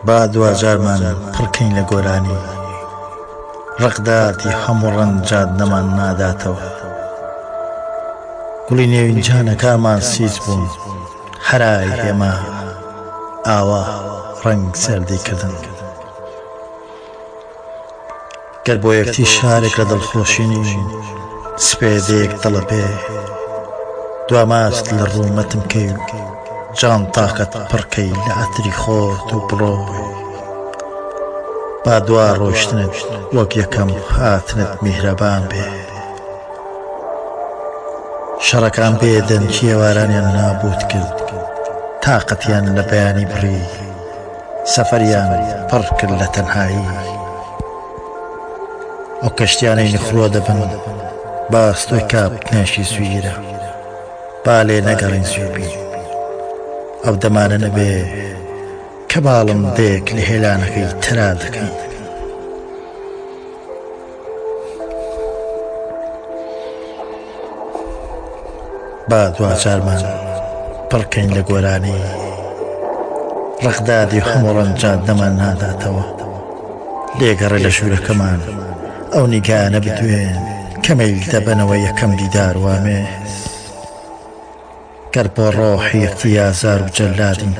با دوجارمان پڕکەین لە گۆرانی ڕقداتی هەموو ڕەنجات نەمان ناداتەوە گوڵی نێوینجانەکەمان سیز بوون هەرای هێما ئاوا ڕەنگ سەردی کردن گەر بۆ یەکتی شارێک لە دڵخۆشینی سپێدەیەک دڵە بێ دواماست لە ڕوومەتم کەی و جان تاقەت پڕکەی لە ئەتری خۆت و بڕۆی با دوا ڕۆشتنت وەک یەکەم هاتنت میهرەبان بێ شەڕەکان بێدەن کیێوارانیان نابوت کرد تاقەتیان لە بەیانی بڕی سەفەریان پڕ کرد لە تەنهایی ئەو کەشتیانەی نخڕۆ دەبن باستۆی کاپنێشی سویرە با لێ نەگەڕین سوێبی ئەو دەمانە نەبێ کە باڵم دێک لە هێلانەکەی تەرا دەکەی با دوجارمان پڕکەین لە گۆرانی ڕقدادی هەموو ڕەنجات نەمان ناداتەوە لێگەڕێ لە ژوورەکەمان ئەو نیگانە بدوێن کەمەیل دەبنەوە یەکەم دیدار وامێز گەر بۆ ڕۆحی یەکتی یازار و جەلادین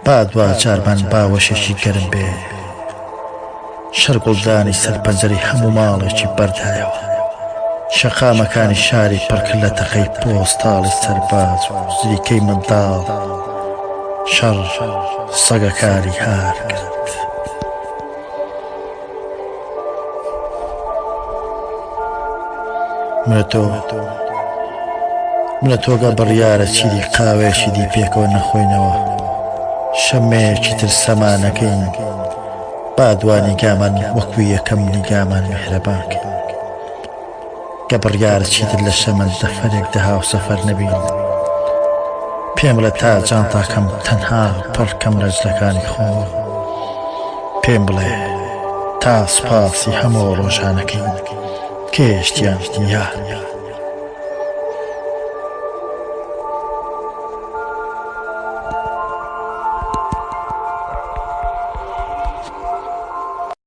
با دوجارمان باوەشێکی گەرم بێ شەرگوڵدانی سەر پەنجەری هەموو ماڵێکی بەردایەوە شەقامەکانی شاری پڕکرد لە تەقەی پۆستاڵی سەرباز و زریکەی منداڵ شەڕ سەگەکاری هار کرد منە تۆگە بڕیارە چیری قاوێشی دی پێکەوە نەخۆینەوە شەمەیەکی تر سەمانەکەین با دوانی گامان وەکو یەکەم نیگامان میهرەبان کرد کە بڕیارە چیتر لە شەمەند دەفەرێک دەها و سەفەر نەبین پێم بڵێ تا جانتاکەم تەنها پڕکەم ڕەجلەکانی خۆ پێم بڵێ تا سپاسی هەموو ڕۆژانەکەین کێشتیان یار